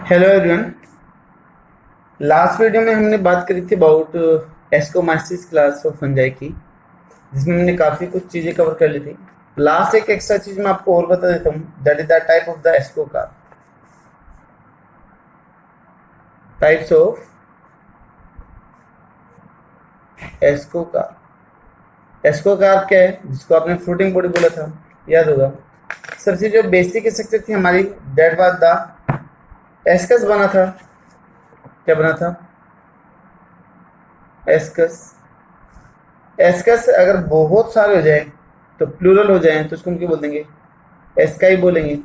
Hello everyone. Last video में हमने बात करी थी अबाउट एस्कोमाइसिस क्लास ऑफ फंजाई की, जिसमें हमने काफ़ी कुछ चीज़ें कवर कर ली थी। लास्ट एक एक्स्ट्रा चीज़ मैं आपको और बता देता हूँ, that is the type of the ascocarp. Types of ascocarp. Ascocarp क्या है, जिसको आपने फ्लोटिंग बॉडी बोला था, याद होगा। सबसे जो बेसिक स्ट्रक्चर थी हमारी, दैट वाज द एस्कस बना था। क्या बना था? एस्कस। एस्कस अगर बहुत सारे हो जाए तो प्लूरल हो जाए तो उसको हम क्या बोल देंगे? एस्काई बोलेंगे।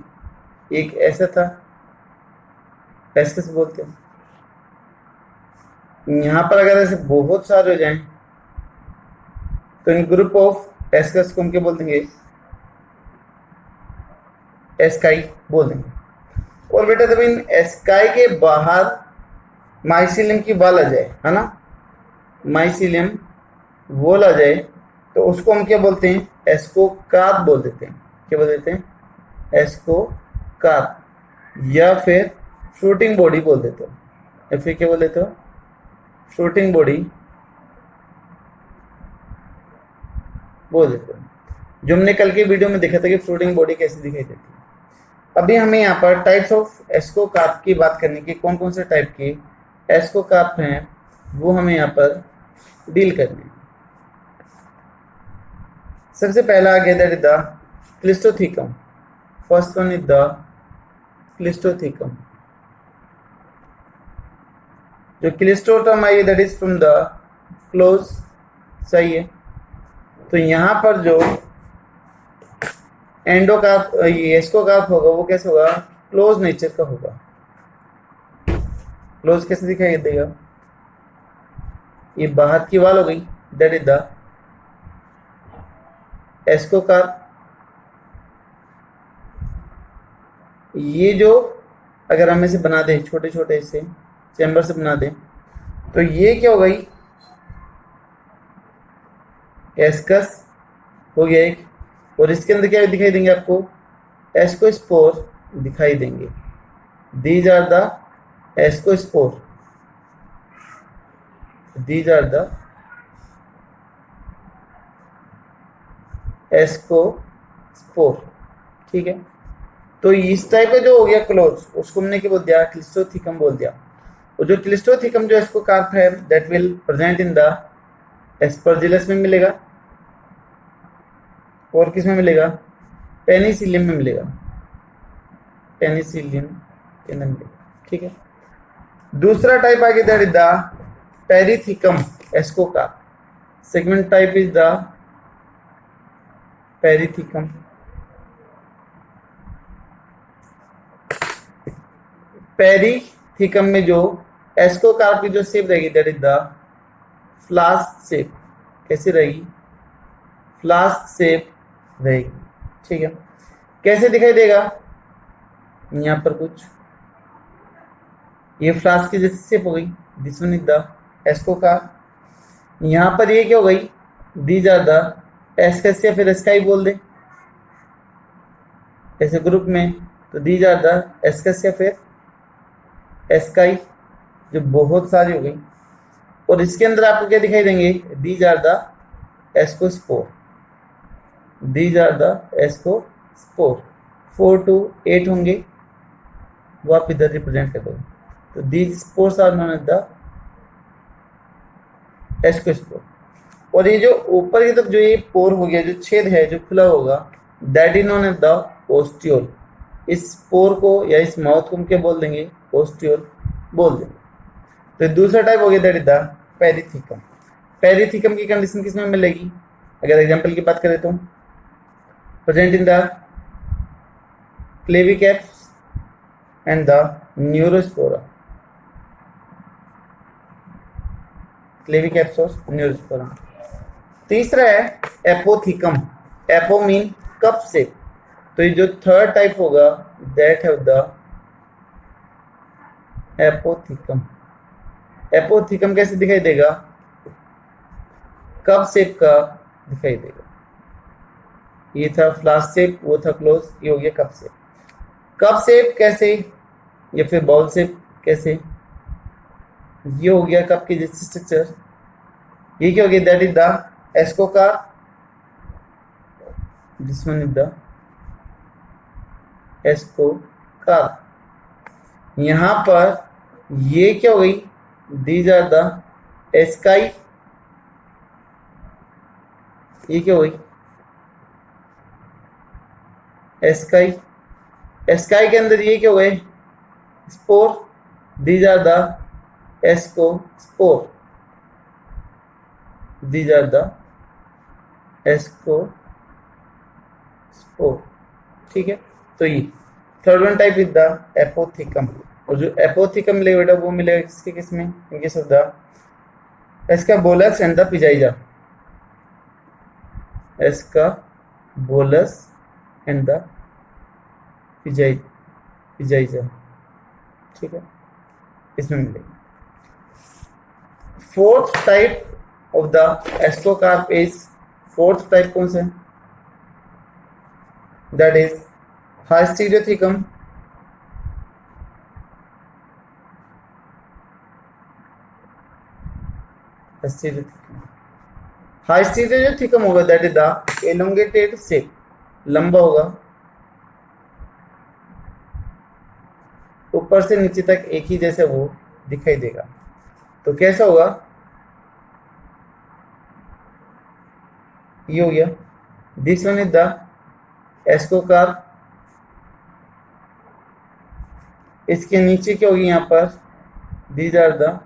एक ऐसा था, एस्कस बोलते हैं। यहाँ पर अगर ऐसे बहुत सारे हो जाएं तो इन ग्रुप ऑफ एस्कस को हम क्या बोल देंगे? एस्काई बोल देंगे। और बेटा जब इन एस्काई के बाहर माइसिलियम की वाल आ जाए, है ना, माइसिलियम वॉल आ जाए, तो उसको हम क्या बोलते हैं? एस्कोकार्प बोल देते हैं। क्या बोल देते हैं? एस्कोकार्प। या फिर फ्लोटिंग बॉडी बोल देते हो, या फिर क्या बोल देते हो? फ्लोटिंग बॉडी बोल देते हो। जो हमने कल के वीडियो में देखा था कि फ्लोटिंग बॉडी कैसे दिखाई देती है। अभी हमें यहाँ पर टाइप्स ऑफ एस्कोकार्प की बात करने की, कौन कौन से टाइप के एस्कोकार्प हैं वो हमें यहाँ पर डील करने हैं। सबसे पहला आ गया that is the cleistothecium. First one is the cleistothecium. जो क्लिस्टोटम आई that is from the close, सही है। तो यहाँ पर जो एंडोकार्प, ये एस्कोकार्प होगा, वो कैसे होगा? क्लोज नेचर का होगा। क्लोज कैसे दिखाई देगा? ये बाहर की वाल हो गई, दैट इज द एस्कोकार्प। ये जो अगर हम इसे बना दें, छोटे छोटे से चैम्बर से बना दें, तो ये क्या हो गई? एस्कस हो गया एक। और इसके अंदर क्या दिखाई देंगे आपको? एस्कोस्पोर दिखाई देंगे। These are the ascospore. These are the ascospore. ठीक है। तो इस टाइप का जो हो गया क्लोज, उसको हमने क्या बोल दिया? क्लिस्टोथिकम बोल दिया। और जो क्लिस्टोथिकम जो एस्कोकार्प है, that will present in the Aspergillus में मिलेगा। और किस में मिलेगा? पेनिसिलियम में मिलेगा। पेनिसिलियम के अंदर मिलेगा। ठीक है। दूसरा टाइप आ गया that is the perithecium ascocarp. Second type is the perithecium. Perithecium में जो एस्कोकार्प की जो शेप रहेगी that is the flask shape. कैसी रहेगी? फ्लास्क शेप रहेगी। ठीक है। कैसे दिखाई देगा? यहाँ पर कुछ ये फ्लास्क की जैसी शेप हो गई, this one is the ascocarp. यहाँ पर ये क्या हो गई? दीज आर द एस्कस, या फिर एस्काई बोल दे ऐसे ग्रुप में, तो दीज आर द एस्कस या फिर एस्काई, जो बहुत सारी हो गई। और इसके अंदर आपको क्या दिखाई देंगे? These are the ascospore. These are the ascospore. 4 to 8 होंगे, वो आप इधर रिप्रेजेंट कर दोगे। तो these spores are known as the ascospore. और ये जो ऊपर की तरफ जो ये पोर हो गया, जो छेद है जो खुला होगा, that is known as the ostiole. इस पोर को या इस माउथ को हम क्या बोल देंगे? ओस्टियोल बोल देंगे। तो दूसरा टाइप हो गया दैट इज द पेरिथिकम। पेरिथिकम की कंडीशन किस में मिलेगी? अगर एग्जांपल की बात करें तो present in the Claviceps and the Neurospora. Claviceps और न्यूरोस्पोरा। तीसरा है apothecium. Apo mean cup shape. तो ये जो थर्ड टाइप होगा that have the apothecium. Apothecium कैसे दिखाई देगा? कप शेप का दिखाई देगा। ये था फ्लास्क शेप, वो था क्लोज, ये हो गया कप शेप। कप शेप कैसे? या फिर बाउल शेप कैसे, ये हो गया कप की जैसी स्ट्रक्चर। ये क्या हो गया, that is the ascocarp, this one is the ascocarp. यहां पर ये क्या हो गई, दीज आर द एस्काई, ये क्या हो गई एस्काई। एस्काई के अंदर ये क्या हो गए, spore, these are the ascospore, these are the ascospore. ठीक है, तो ये third one type is the apothecium. और जो एपोथिकम मिलेगा बेटा वो मिलेगा किसके किसमें, इनके शब्द इसका बोलस एंड द पिजाइजा, इसका बोलस एंड द पिजाइजा। ठीक है, इसमें मिलेगा। Fourth type of the ascocarp is, fourth type कौन सा है, दैट इज हाइस्टीरियोथिकम। हाइस्टीरियोथिकम होगा that is the elongated shape, लंबा होगा, ऊपर से नीचे तक एक ही जैसे वो दिखाई देगा। तो कैसा होगा, ये हो गया, दिस वन इज द एस्कोकार। इसके नीचे क्या होगी, यहां पर दीज आर द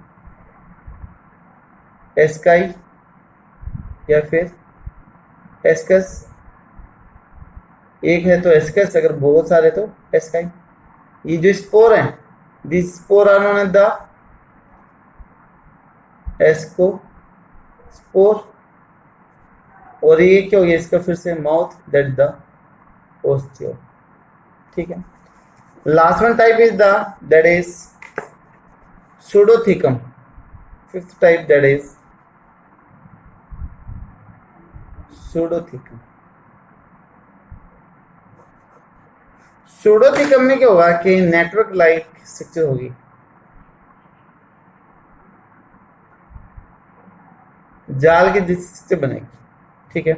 एस्काई या फिर एस्कस, एक है तो एस्कस, अगर बहुत सारे तो एस्काई। ये जो स्पोर है, this spore are known as the ascospore. और ये क्या हो गया इसका फिर से माउथ, दैट द ओस्टियो। ठीक है, last one type is the that is pseudothecium. Fifth type that is pseudothecium. Pseudothecium में क्या होगा कि नेटवर्क लाइक स्ट्रक्चर होगी, जाल के जिससे बनेगी। ठीक है,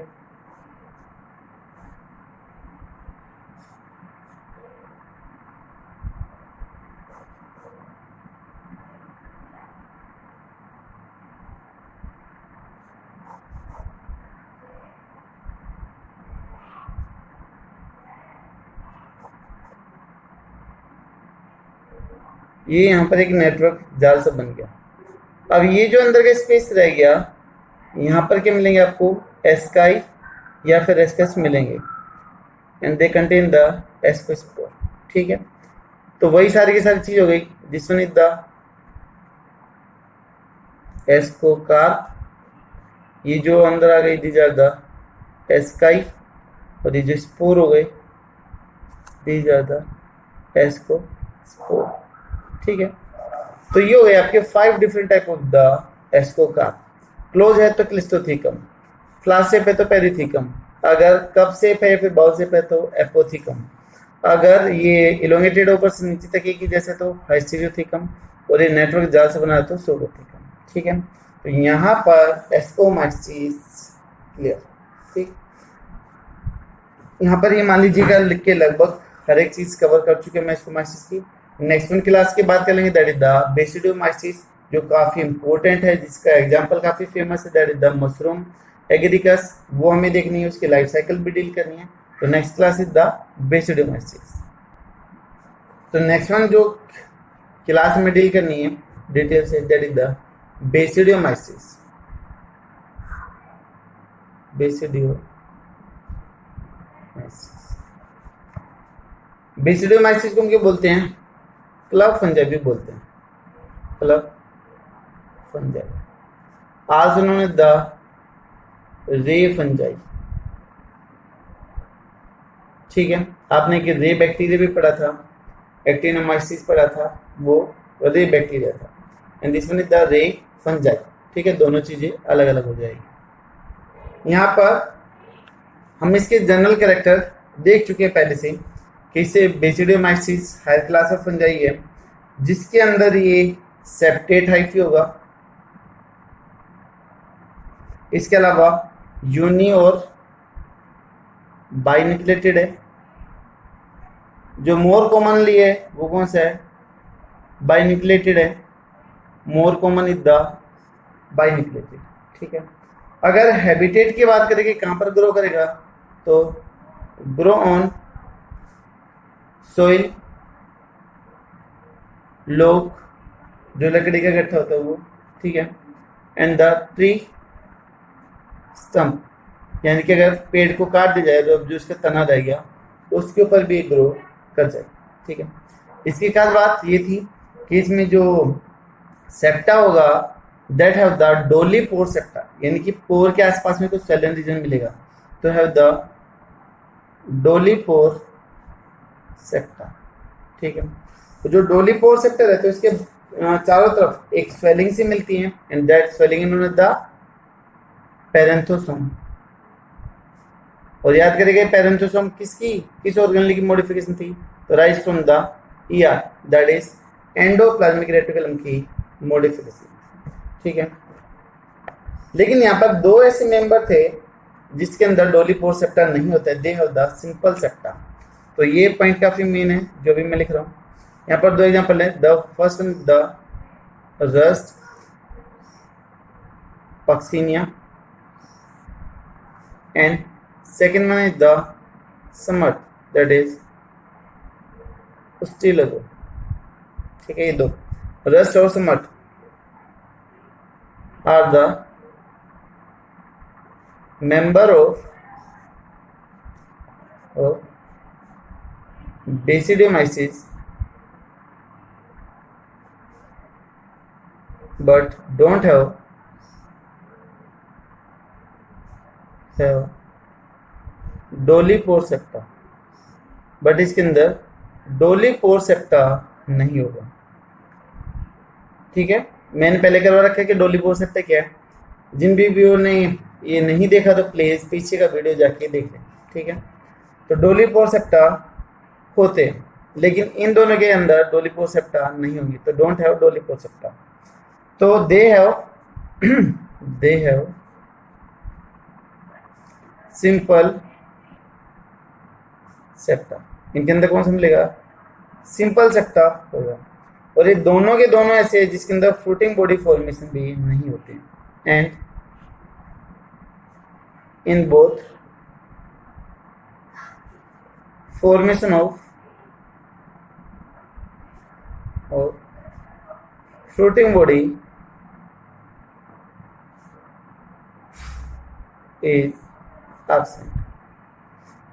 ये यहां पर एक नेटवर्क जाल से बन गया। अब ये जो अंदर का स्पेस रह गया, यहाँ पर क्या मिलेंगे आपको, एस्काई या फिर एस्कस मिलेंगे, and they contain the ascospore. ठीक है, तो वही सारी की सारी चीज हो गई। This one is the ascocarp, ये जो अंदर आ गई दीज आर द एस्काई, और ये जो स्पोर हो गए दीज आर द एस्कोस्पोर। ठीक है, तो ये हो गए आपके 5 different type of the ascocarp. Close है तो क्लिस्टोथिकम, फ्लास्क शेप है तो पेरिथिकम, अगर कप शेप है या फिर बाउल शेप है तो एपोथिकम, अगर ये इलोंगेटेड ऊपर से नीचे तक एक ही जैसे तो हाइस्टीरियोथिकम, और ये नेटवर्क जाल से बना है तो सूडोथिकम। ठीक है, तो यहाँ पर एस्कोमाइसिस क्लियर। ठीक, यहाँ पर ये मान लीजिएगा लिख के लगभग हर एक चीज कवर कर चुके हैं मैं एस्कोमाइसिस की। नेक्स्ट वन क्लास की बात कर लेंगे, दैट इज द बेसिडियोमाइसिस, जो काफी इंपॉर्टेंट है, जिसका एग्जांपल काफी फेमस है, that is the mushroom Agaricus. वो हमें देखनी है, उसकी लाइफ साइकिल भी डील करनी है। तो next class is the Basidiomycetes. तो नेक्स्ट वन जो क्लास में डील करनी है डिटेल से, दैट इज द बेसिडियोमाइसिस। बेसिडियोमाइसिस को हम क्या बोलते हैं, क्लब फंजाई भी बोलते हैं, क्लब फंजाई। आज उन्होंने द रे फंजाई। ठीक है, आपने कि रे बैक्टीरिया भी पढ़ा था, एक्टिनोमाइसिस पढ़ा था, वो रे बैक्टीरिया था, and this one is the रे फंजाई। ठीक है, दोनों चीजें अलग अलग हो जाएगी। यहाँ पर हम इसके जनरल कैरेक्टर देख चुके हैं पहले से, कि इसे बेसिडियोमाइसिस हायर क्लास ऑफ फंजाई है, जिसके अंदर ये सेप्टेट हाइफी होगा। इसके अलावा यूनी और बाइन्यूक्लिएटेड है। जो मोर कॉमनली है वो कौन सा है? बाइन्यूक्लिएटेड है। More common is the binucleated. ठीक है। अगर हैबिटेट की बात करें कि कहाँ पर ग्रो करेगा, तो ग्रो ऑन सोइल, लोग जो लकड़ी का गट्ठा होता है वो, ठीक है, एंड द ट्री स्टम्प, यानी कि अगर पेड़ को काट दिया जाए तो अब जो उसका तना रह गया उसके ऊपर भी ग्रो कर जाए। ठीक है। इसकी खास बात ये थी कि इसमें जो सेप्टा होगा दैट हैव द डोली पोर सेप्टा, यानी कि पोर के आसपास में कुछ सेलन रीजन मिलेगा, तो हैव द डोली पोर सेप्टा। ठीक है। तो जो डोली पोर सेप्टा रहते हैं उसके चारों तरफ एक स्वेलिंग सी मिलती है, and that swelling is known as the parenthesome. और याद करेंगे पेरेंथोसोम किस ऑर्गेनेल की मॉडिफिकेशन थी, तो rise from the ER, that is endoplasmic reticulum की मॉडिफिकेशन। ठीक है। लेकिन यहाँ पर दो ऐसे मेंबर थे जिसके अंदर डोली पोर सेप्टा नहीं होता है, दे हैव द सिंपल सेप्टा। तो ये पॉइंट काफी मेन है जो भी मैं लिख रहा हूँ। यहाँ पर दो एग्जांपल है, the first one the rust Puccinia and second one is the smut, that is Ustilago. ठीक है। ये दो रस्ट और smut are the member of Basidiomyces but don't have डोली पोर सेप्टा, बट इसके अंदर डोली पोर सेप्टा नहीं होगा। ठीक है। मैंने पहले करवा रखा है कि डोली पोर सेप्टा क्या है। जिन भी व्यूअर ने ये नहीं देखा तो प्लीज पीछे का वीडियो जाके देख लें। ठीक है। तो डोली पोर सेप्टा होते हैं, लेकिन इन दोनों के अंदर डोली पोर सेप्टा नहीं होंगी, तो डोंट हैव डोली पोर सेप्टा। तो दे हैव सिंपल सेप्टा। इनके अंदर कौन सा मिलेगा? सिंपल सेप्टा होगा। और ये दोनों के दोनों ऐसे हैं जिसके अंदर फ्रूटिंग बॉडी फॉर्मेशन भी नहीं होते। And in both formation of fruiting body is absent।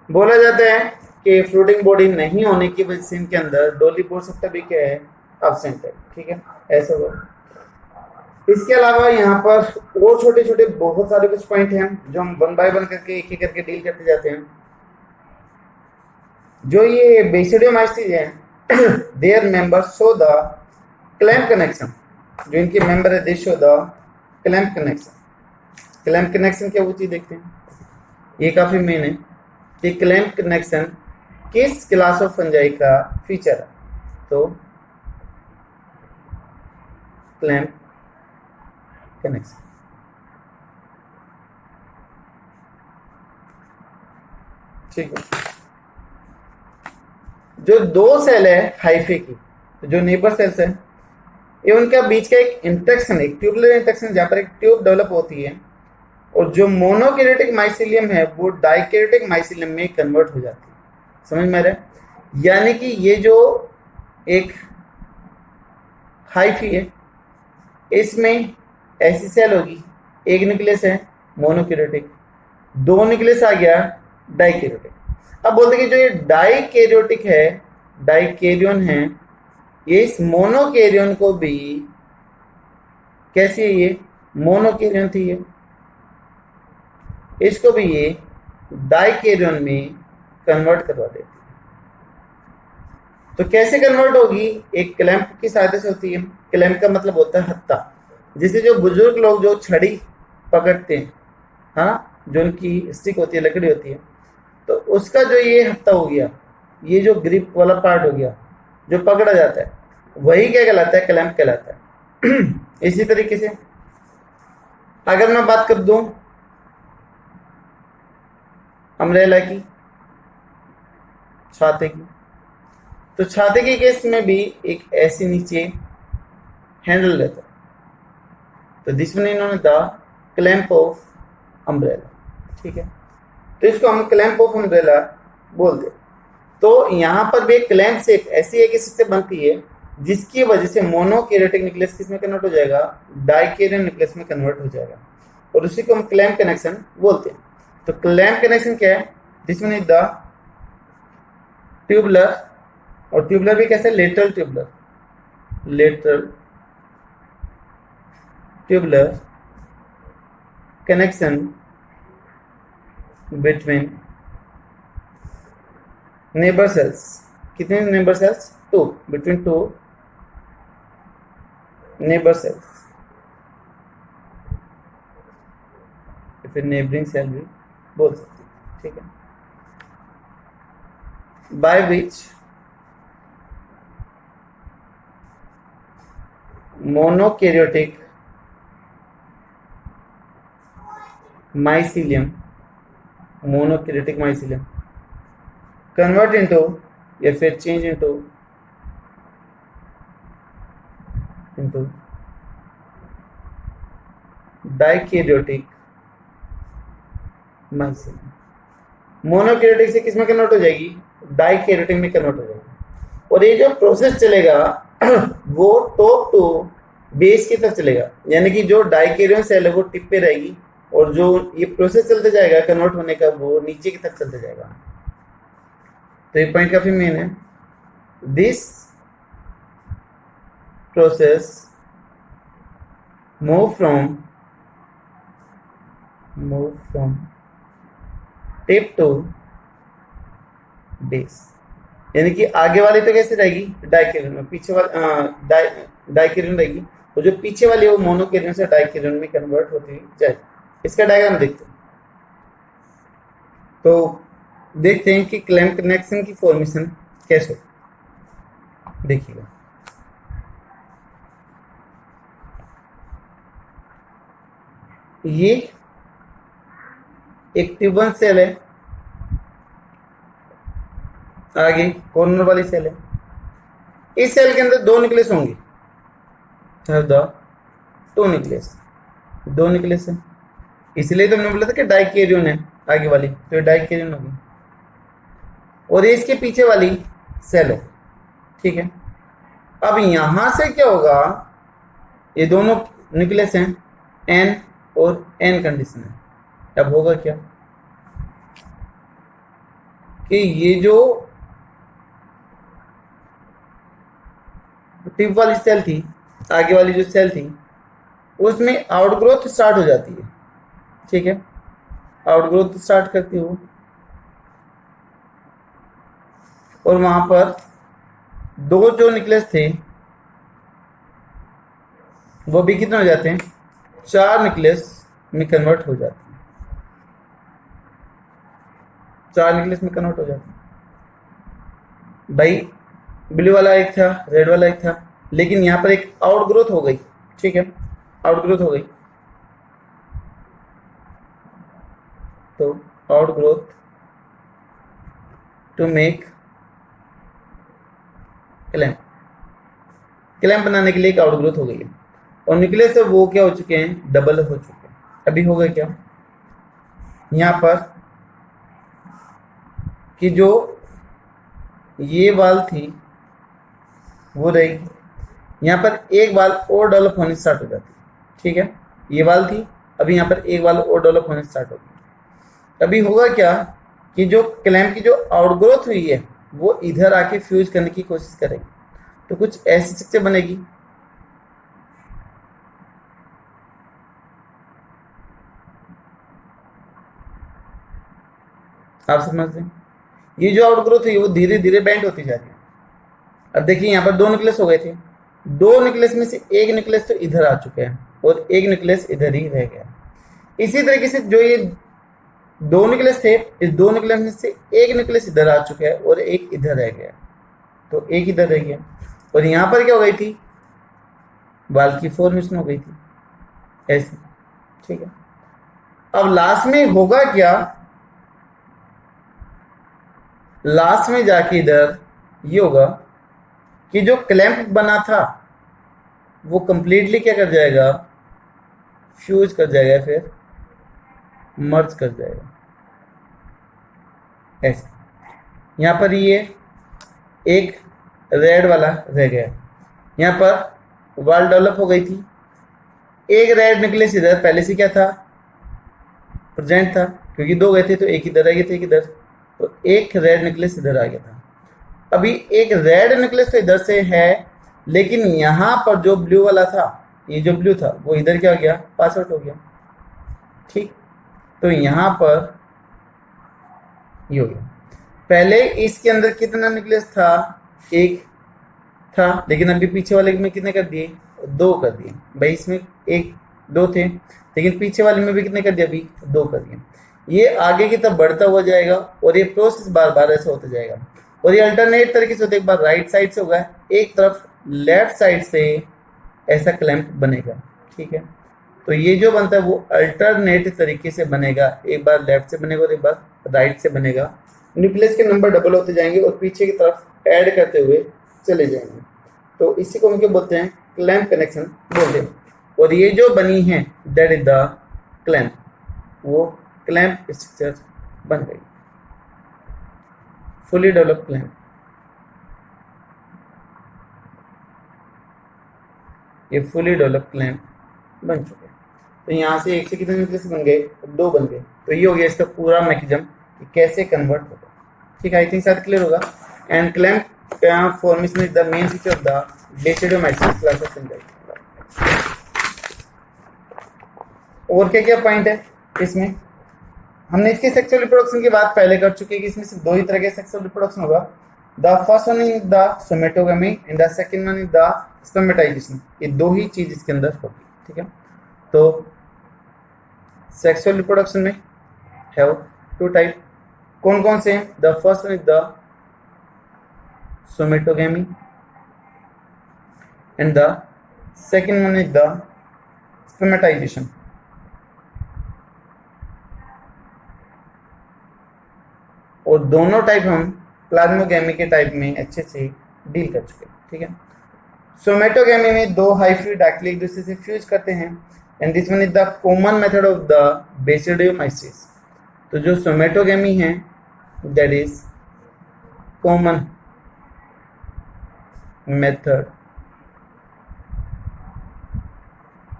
बोला जाता है कि फ्रूटिंग बॉडी नहीं होने की वजह से इनके अंदर डोली पोर सेप्टा भी क्या है? absent है। ठीक है। ऐसा होगा। इसके अलावा यहाँ पर और छोटे छोटे बहुत सारे कुछ पॉइंट हैं जो हम वन बाय वन करके एक एक करके डील करते जाते हैं। जो ये बेसिडियोमाइसिस हैं there member show the clamp connection. जो इनके मेंबर है दे show the clamp connection. Clamp connection क्या वो चीज देखते हैं, ये काफी मेन है कि क्लैंप कनेक्शन किस क्लास ऑफ फंजाई का फीचर है। तो क्लैंप कनेक्शन। ठीक है। जो दो सेल है हाइफे की, जो नेबर सेल्स है, ये उनका बीच का एक इंटरेक्शन, एक ट्यूबुलर इंटरेक्शन, जहां पर एक ट्यूब डेवलप होती है और जो मोनोकैरियोटिक माइसिलियम है वो डाइकैरियोटिक माइसिलियम में कन्वर्ट हो जाती है। समझ में आ रहा है? यानी कि ये जो एक हाइफी है इसमें ऐसी सेल होगी, एक न्यूक्लियस है मोनोकैरियोटिक, दो न्यूक्लियस आ गया डाइकैरियोटिक। अब बोलते हैं कि जो ये डाइकैरियोटिक है, डाइकैरियन है, ये इस मोनोकैरियन को भी कैसी है, ये मोनोकैरियन थी, ये इसको भी ये डाइकैरियन में कन्वर्ट करवा देती है। तो कैसे कन्वर्ट होगी? एक क्लैंप की सहायता से होती है। क्लैंप का मतलब होता है हत्ता, जिसे जो बुजुर्ग लोग जो छड़ी पकड़ते हैं, हाँ, जो उनकी स्टिक होती है, लकड़ी होती है, तो उसका जो ये हत्ता हो गया, ये जो ग्रिप वाला पार्ट हो गया जो पकड़ा जाता है, वही क्या कहलाता है, क्लैंप कहलाता है। इसी तरीके से अगर मैं बात कर दूं अम्ब्रेला की, छाते की, तो छाते के केस में भी एक ऐसे नीचे हैंडल रहता है, तो दिस वन इन्होंने द क्लैंप ऑफ अम्ब्रेला, ठीक है, तो इसको हम क्लैंप ऑफ अम्ब्रेला बोलते हैं। तो यहाँ पर भी क्लैंप शेप ऐसी एक स्ट्रक्चर बनती है जिसकी वजह से मोनोकैरियोटिक न्यूक्लियस किस में कन्वर्ट हो जाएगा, डाइकैरियन न्यूक्लियस में कन्वर्ट हो जाएगा, और उसी को हम क्लैंप कनेक्शन बोलते हैं। तो क्लैंप कनेक्शन क्या है, this one is the tubular, और ट्यूबुलर भी कैसे, lateral tubular, lateral tubular connection between neighbour cells. कितने neighbour cells, 2, between 2 neighbour cells, फिर नेबरिंग सेल भी बोल सकते हैं, ठीक है, by which monokaryotic mycelium, monokaryotic mycelium convert into या फिर change into dikaryotic mycelium. Monokaryotic से किसमें कन्वर्ट हो जाएगी, डाइकैरियोटिक में कन्वर्ट हो जाएगी, और ये जो प्रोसेस चलेगा वो टॉप टू बेस की तरफ चलेगा, यानी कि जो डाइकैरियन सेल है वो टिप पे रहेगी, और जो ये प्रोसेस चलते जाएगा कन्वर्ट होने का वो नीचे की तरफ चलते जाएगा। तो ये पॉइंट काफी मेन है, this process move from tip to base, यानी कि आगे वाली तो कैसे रहेगी, डाइकैरियन में, पीछे वाली डाइकैरियन रहेगी, और जो पीछे वाली है वो मोनोकैरियन से डाइकैरियन में कन्वर्ट होती जाए। इसका डायग्राम देखते हैं, तो देखते हैं कि क्लैंप कनेक्शन की फॉर्मेशन कैसे, देखिएगा। ये एक ट्यूबल सेल है, आगे कॉर्नर वाली सेल है, इस सेल के अंदर 2 न्यूक्लियस होंगे, टू न्यूक्लियस, 2 न्यूक्लियस है, इसलिए तो हमने बोला था कि डाइकैरियन है आगे वाली, तो ये डाइकैरियन होगी, और ये इसके पीछे वाली सेल है, ठीक है। अब यहां से क्या होगा, ये दोनों न्यूक्लियस हैं N और N कंडीशन है, अब होगा क्या कि ये जो टिप वाली सेल थी, आगे वाली जो सेल थी, उसमें आउटग्रोथ स्टार्ट हो जाती है, ठीक है, आउटग्रोथ स्टार्ट करती हो, और वहां पर 2 जो न्यूक्लियस थे वो भी कितने हो जाते हैं, 4 न्यूक्लियस में कन्वर्ट हो जाते हैं, 4 न्यूक्लियस में कन्वर्ट हो जाते हैं। भाई ब्लू वाला एक था, रेड वाला एक था, लेकिन यहां पर एक आउटग्रोथ हो गई, ठीक है, आउटग्रोथ हो गई, तो आउटग्रोथ टू मेक क्लैंप बनाने के लिए एक आउटग्रोथ हो गई है, और न्यूक्लियस है वो क्या हो चुके हैं, डबल हो चुके हैं। अभी होगा क्या, यहां पर कि जो ये वाल थी वो रहेगी, यहां पर एक वाल और डेवलप होने स्टार्ट हो जाती है, ठीक है, ये वाल थी, अभी यहां पर एक वाल और डेवलप होने स्टार्ट होगी। अभी होगा क्या कि जो क्लैंप की जो आउटग्रोथ हुई है वो इधर आके फ्यूज करने की कोशिश करेगी, तो कुछ ऐसी स्ट्रक्चर बनेगी, आप समझते हैं, ये जो आउटग्रोथ हुई वो धीरे धीरे बेंड होती जा रही है। अब देखिए यहाँ पर 2 न्यूक्लियस हो गए थे, 2 न्यूक्लियस में से एक न्यूक्लियस तो इधर आ चुके हैं और एक न्यूक्लियस इधर ही रह गया। इसी तरीके से जो ये 2 न्यूक्लियस थे, इस 2 न्यूक्लियस में से एक न्यूक्लियस इधर आ चुका है और एक इधर रह गया, तो एक इधर रह गया। और यहाँ पर क्या हो गई थी, वाल की फॉर्मेशन हो गई थी ऐसे, ठीक है। अब लास्ट में होगा क्या, लास्ट में जाके इधर ये होगा कि जो क्लैंप बना था वो कंप्लीटली क्या कर जाएगा, फ्यूज कर जाएगा, फिर मर्ज कर जाएगा ऐसे। यहाँ पर ये एक रेड वाला रह गया, यहाँ पर वाल डेवलप हो गई थी, एक रेड निकलेस इधर पहले से क्या था, प्रेजेंट था, क्योंकि दो गए थे तो एक इधर आ गए थे, एक इधर, तो एक रेड निकलेस इधर आ गया था। अभी एक रेड निकलेस तो इधर से है, लेकिन यहाँ पर जो ब्लू वाला था, ये जो ब्लू था वो इधर क्या हो गया, पास आउट हो गया, ठीक। तो यहाँ पर ये हो गया। पहले इसके अंदर कितना निकलेस था, एक था, लेकिन अभी पीछे वाले में कितने कर दिए, दो कर दिए भाई। इसमें एक दो थे, लेकिन पीछे वाले में भी कितने कर दिए, अभी दो कर दिए। ये आगे की तरफ बढ़ता हुआ जाएगा और ये प्रोसेस बार बार ऐसा होता जाएगा, और ये अल्टरनेट तरीके से होता है। एक बार राइट साइड से होगा, एक तरफ लेफ्ट साइड से ऐसा क्लैंप बनेगा, ठीक है। तो ये जो बनता है वो अल्टरनेट तरीके से बनेगा, एक बार लेफ्ट से बनेगा और एक बार राइट से बनेगा। न्यूक्लियस के नंबर डबल होते जाएंगे और पीछे की तरफ ऐड करते हुए चले जाएंगे। तो इसी को हम क्या बोलते हैं, क्लैंप कनेक्शन बोलते हैं। और ये जो बनी है दैट इज द क्लैंप, वो क्लैंप स्ट्रक्चर बन गई, फुली डेवलप्ड क्लैंप। ये फुली डेवलप्ड क्लैंप बन चुके हैं। तो यहाँ से एक से कितने न्यूक्लियस बन गए, दो बन गए। तो ये हो गया इसका पूरा मैकेनिज्म कि कैसे कन्वर्ट होगा, ठीक है। आई थिंक शायद क्लियर होगा। And clamp formation is the main feature of the Basidiomycetes class of fungi. और क्या क्या पॉइंट है इसमें, हमने इसके सेक्सुअल रिप्रोडक्शन की बात पहले कर चुके हैं कि इसमें सिर्फ दो ही तरह के सेक्सुअल रिप्रोडक्शन होगा। The first one is the somatogamy and the second one is the spermatization. ये दो ही चीज इसके अंदर होगी, ठीक है। तो सेक्सुअल रिप्रोडक्शन में हैव टू टाइप, कौन कौन से हैं, the first one is the somatogamy and the second one is the spermatization. और दोनों टाइप हम प्लाज्मोगेमी के टाइप में अच्छे से डील कर चुके हैं, ठीक है। सोमेटोगेमी में दो हाइब्रिड डायरेक्टली एक दूसरे से फ्यूज करते हैं, and this one is the common method of the Basidiomycetes. तो जो सोमेटोगेमी है that is common method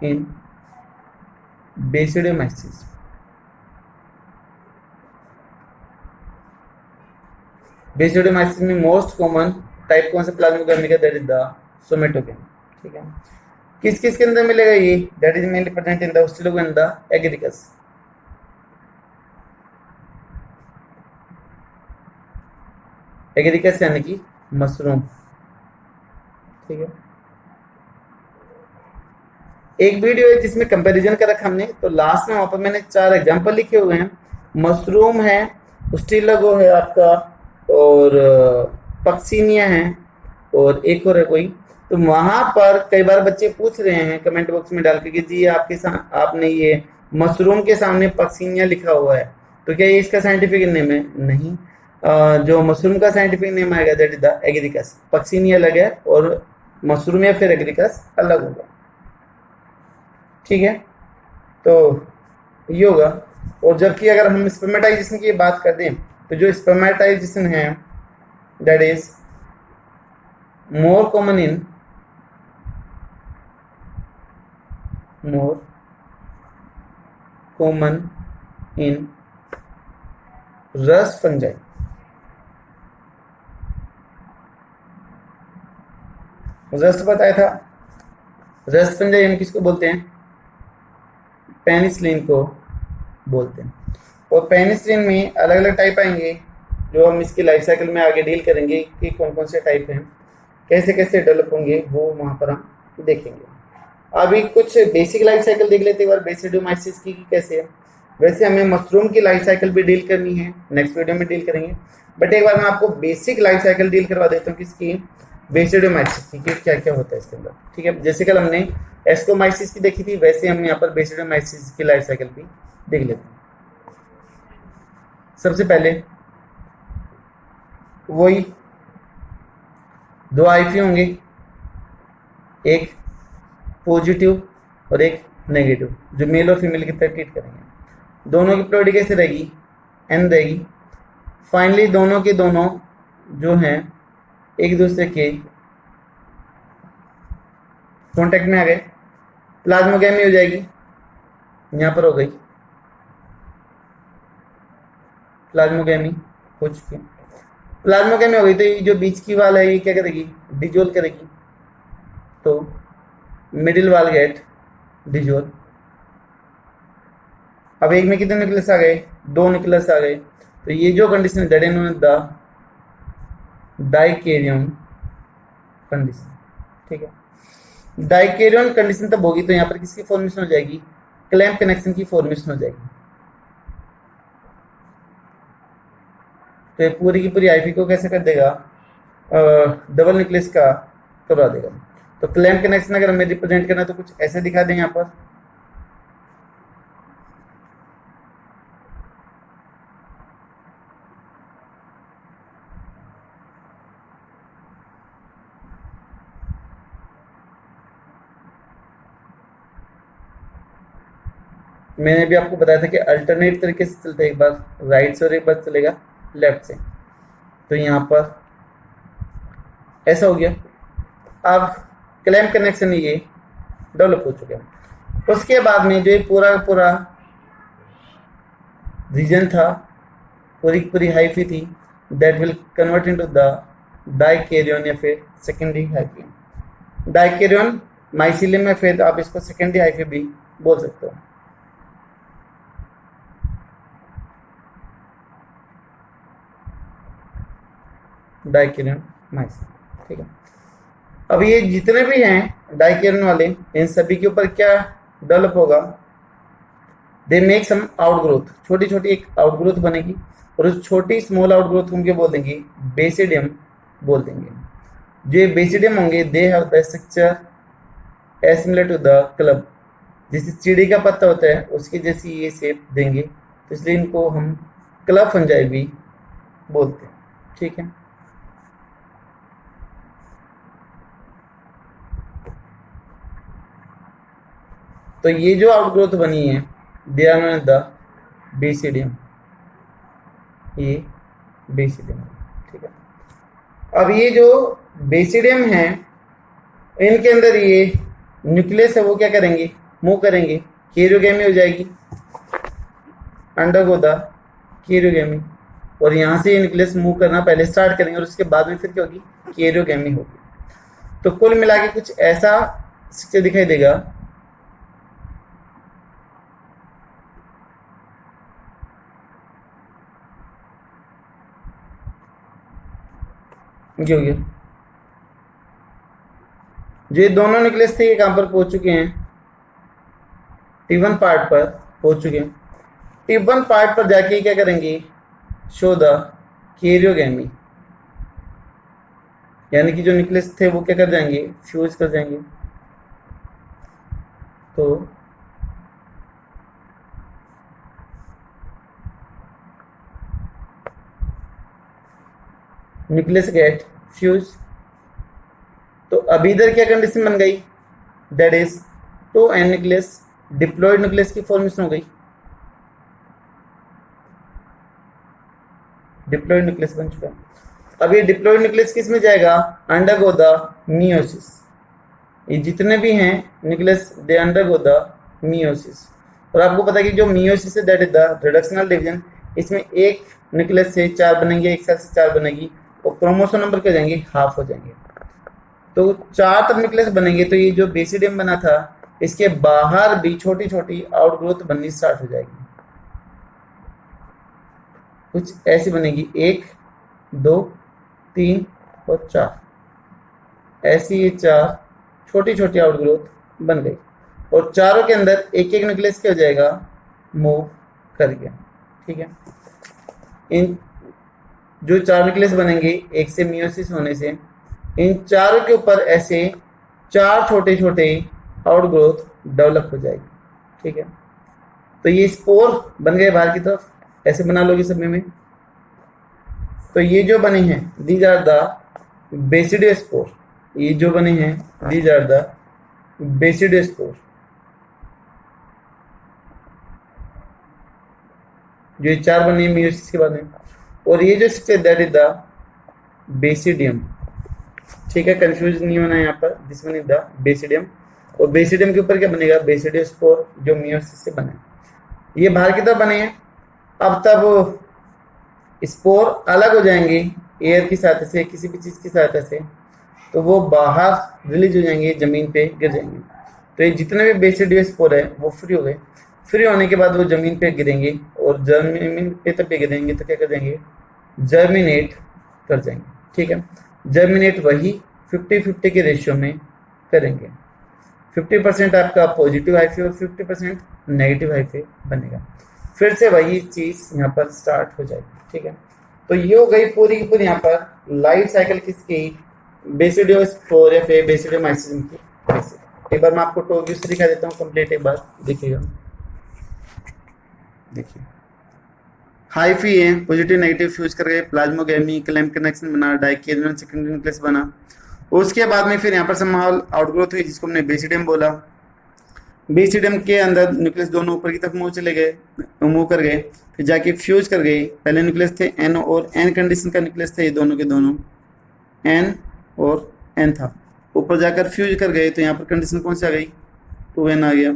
in Basidiomycetes. Basidiomycetes में मोस्ट कॉमन टाइप कौन सा प्लाज्मोगेमी का, दैट इज द सोमेटोगेमी, ठीक है। किस किस के अंदर मिलेगा ये, that is mainly present in the Ustilago and the Agaricus. Agaricus यानी कि मशरूम, ठीक है। एक वीडियो है जिसमें कंपैरिजन कर रखा हमने, तो लास्ट में वहां पर मैंने 4 एग्जांपल लिखे हुए हैं। मशरूम है, ओस्टिलोगो है आपका, और पक्सिनिया है, और एक और है कोई। तो वहां पर कई बार बच्चे पूछ रहे हैं कमेंट बॉक्स में डाल के कि जी आपने ये मशरूम के सामने पक्सिनिया लिखा हुआ है, तो क्या ये इसका साइंटिफिक नेम है? नहीं, जो मशरूम का साइंटिफिक नेम आएगा that is the agaricus. Puccinia अलग है और मशरूम या फिर एगेरिकस अलग होगा, ठीक है। तो ये होगा। और जबकि अगर हम स्पर्मेटाइजेशन की बात कर दें, तो जो स्पर्मेटाइजेशन है that is more common in rust fungi. Rust बताया था, रस्ट फंजाई हम किसको बोलते हैं, पेनिसिलिन को बोलते हैं। और पेनिसिलिन में अलग अलग टाइप आएंगे जो हम इसकी लाइफ साइकिल में आगे डील करेंगे कि कौन कौन से टाइप हैं, कैसे कैसे डेवलप होंगे, वो वहाँ पर हम देखेंगे। अभी कुछ बेसिक लाइफ साइकिल देख लेते हैं एक बार बेसिडियोमाइसिस की कैसे है। वैसे हमें मशरूम की लाइफ साइकिल भी डील करनी है, नेक्स्ट वीडियो में डील करेंगे, बट एक बार मैं आपको बेसिक लाइफ साइकिल डील करवा देता हूँ किसकी, बेसिडोमाइसिस की क्या क्या होता है इसके अंदर, ठीक है। जैसे कल हमने एस्कोमाइसिस की देखी थी, वैसे हम यहाँ पर बेसिडोमाइसिस की लाइफ साइकिल भी देख लेते हैं। सबसे पहले वही दो हाइफी होंगे, एक पॉजिटिव और एक नेगेटिव, जो मेल और फीमेल की तरह ट्रीट करेंगे। दोनों की प्रोबेबिलिटी कैसे रहेगी, n रहेगी। फाइनली दोनों के दोनों जो हैं एक दूसरे के कॉन्टेक्ट में आ गए, प्लाज्मोगेमी हो जाएगी, यहां पर हो गई प्लाज्मोगेमी हो चुकी है। प्लाज्मोगेमी हो गई तो ये जो बीच की वाल है ये क्या करेगी, डिजोल्व करेगी, तो मिडिल वाल गेट डिजोल्व। अब एक में कितने न्यूक्लियस आ गए, दो न्यूक्लियस आ गए, तो ये जो कंडीशन है that is known as the dikaryon condition, ठीक है। डाइकैरियन कंडीशन तब होगी तो यहाँ पर किसकी फॉर्मेशन हो जाएगी, क्लैंप कनेक्शन की फॉर्मेशन हो जाएगी। तो ये पूरी की पूरी आईपी को कैसे कर देगा, डबल न्यूक्लियस का करवा देगा। तो क्लैंप कनेक्शन अगर हमें रिप्रेजेंट करना तो कुछ ऐसे दिखा दें यहाँ पर, मैंने भी आपको बताया था कि अल्टरनेट तरीके से चलता है, एक बार राइट से और एक बार चलेगा लेफ्ट से। तो यहाँ पर ऐसा हो गया। अब क्लैंप कनेक्शन ये डेवलप हो चुके हैं। उसके बाद में जो पूरा पूरा रीजन था, पूरी पूरी हाइफी थी, that will convert into the dikaryon या फिर सेकेंडरी हाइफी। डाइकैरियन माइसिलियम में फिर आप इसको सेकेंडरी हाइफी भी बोल सकते हो। डाइकैरियन माइसिलियम, ठीक है। अब ये जितने भी हैं डाइकैरियन वाले, इन सभी के ऊपर क्या डेवलप होगा, दे मेक सम आउटग्रोथ, छोटी छोटी एक आउटग्रोथ बनेगी, और उस छोटी स्मॉल आउटग्रोथ को क्या बोल देंगे, बेसिडियम बोल देंगे। जो बेसिडियम होंगे they have the structure as similar to the club, जैसे चिड़ी का पत्ता होता है उसकी जैसी ये शेप देंगे, तो इसलिए इनको हम क्लब फंजाई भी बोलते हैं, ठीक है। तो ये जो आउटग्रोथ बनी है they are known as the basidium, ये बेसिडियम, ठीक है। अब ये जो बेसिडियम है इनके अंदर ये न्यूक्लियस है वो क्या करेंगे, मूव करेंगे, कैरियोगेमी हो जाएगी, अंडरगो द कैरियोगेमी, और यहाँ से ये न्यूक्लियस मूव करना पहले स्टार्ट करेंगे और उसके बाद में फिर क्या होगी, कैरियोगेमी होगी। तो कुल मिला के कुछ ऐसा स्ट्रक्चर दिखाई देगा। ये हो गया, जो दोनों न्यूक्लियस थे ये कहां पर पहुंच चुके हैं, T1 पार्ट पर पहुंच चुके हैं। T1 पार्ट पर जाके क्या करेंगे, शो द कैरियोगेमी, यानी कि जो न्यूक्लियस थे वो क्या कर जाएंगे, फ्यूज कर जाएंगे। तो न्यूक्लियस गेट फ्यूज। तो अभी इधर क्या कंडीशन बन गई, that is 2n nucleus, diploid nucleus की फॉर्मेशन हो गई, डिप्लॉयड न्यूक्लियस बन चुका है। अब ये डिप्लॉयड न्यूक्लियस किस में जाएगा, अंडरगो द मियोसिस। ये जितने भी हैं nucleus they undergo the meiosis. और आपको पता है कि जो मियोसिस है that is the reductional division, इसमें एक न्यूक्लियस से चार बनेंगे, एक सेल से चार बनेगी, और क्रोमोसोम नंबर क्या जाएंगे, हाफ हो जाएंगे। तो चार तब न्यूक्लियस बनेंगे, तो ये जो बेसिडियम बना था इसके बाहर भी छोटी छोटी आउटग्रोथ बननी स्टार्ट हो जाएगी, कुछ ऐसी बनेगी, 1 2 3 और 4, ऐसी ये चार छोटी छोटी आउटग्रोथ बन गई, और चारों के अंदर एक एक न्यूक्लियस क्या हो जाएगा, मूव कर गया, ठीक है। इन जो चार न्यूक्लियस बनेंगे, एक से मियोसिस होने से इन चारों के ऊपर ऐसे 4 छोटे छोटे आउटग्रोथ डेवलप हो जाएगी। ठीक है, तो ये स्पोर बन गए बाहर की तरफ, ऐसे बना लोगे सब में। तो ये जो बने हैं these are the basidiospore, ये जो बने हैं these are the basidiospore, जो ये 4 बने हैं मेयोसिस के बाद में। और ये जो stage that is the basidium. ठीक है, कंफ्यूज नहीं होना यहाँ पर, this one is the basidium. और बेसिडियम के ऊपर क्या बनेगा, बेसिडियो स्पोर, जो मेयोसिस से बने। ये बाहर की तरफ बने हैं। अब तब स्पोर अलग हो जाएंगे एयर की सहायता से, किसी भी चीज की सहायता से, तो वो बाहर रिलीज हो जाएंगे, जमीन पे गिर जाएंगे। तो ये जितने भी बेसिडियो स्पोर है वो फ्री हो गए। फ्री होने के बाद वो जमीन पे गिरेंगे, और जमीन पे तब गिरेंगे तो क्या कर देंगे, जर्मिनेट कर जाएंगे। ठीक है, जर्मिनेट वही 50-50 के रेशियो में करेंगे। 50% आपका पॉजिटिव हाइफे और 50% नेगेटिव हाइफे बनेगा। फिर से वही चीज यहाँ पर स्टार्ट हो जाएगी। ठीक है, तो ये हो गई पूरी की पूरी यहाँ पर लाइफ साइकिल किसकी, बेसिडियो स्पोर या फिर बेसिडियो माइसिस की। एक बार मैं आपको टोग्यू से दिखा देता हूँ कंप्लीट, एक बार देखिएगा। देखिए हाइफी है, पॉजिटिव नेगेटिव फ्यूज कर गए, प्लाज्मोगेमी क्लैम्प कनेक्शन बना, डाइकेरियन सेकेंडरी न्यूक्लियस बना। उसके बाद में फिर यहाँ पर समहाल आउटग्रोथ हुई, जिसको हमने बेसिडियम बोला। बेसिडियम के अंदर न्यूक्लियस दोनों ऊपर की तरफ मूव कर गए, फिर जाके फ्यूज कर गए। पहले न्यूक्लियस थे एन और एन कंडीशन का न्यूक्लियस थे, ये दोनों के दोनों एन और एन था। ऊपर जाकर फ्यूज कर गए, तो यहाँ पर कंडीशन कौन सी आ गई, 2n आ गया।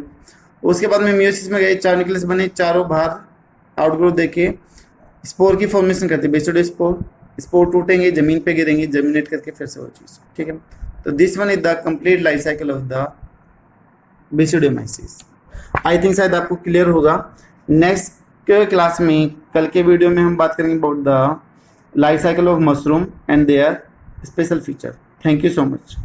उसके बाद में मेयोसिस में गए, 4 न्यूक्लियस बने, चारों बाहर आउटग्रोथ देके स्पोर की फॉर्मेशन करते, बेसिडियो स्पोर। स्पोर टूटेंगे, जमीन पे गिरेंगे, जर्मिनेट करके फिर से वो चीज। ठीक है, तो this one is the complete life cycle of the Basidiomycetes. I think शायद आपको क्लियर होगा। नेक्स्ट क्लास में, कल के वीडियो में हम बात करेंगे about the life cycle of mushroom and their special feature. Thank you so much.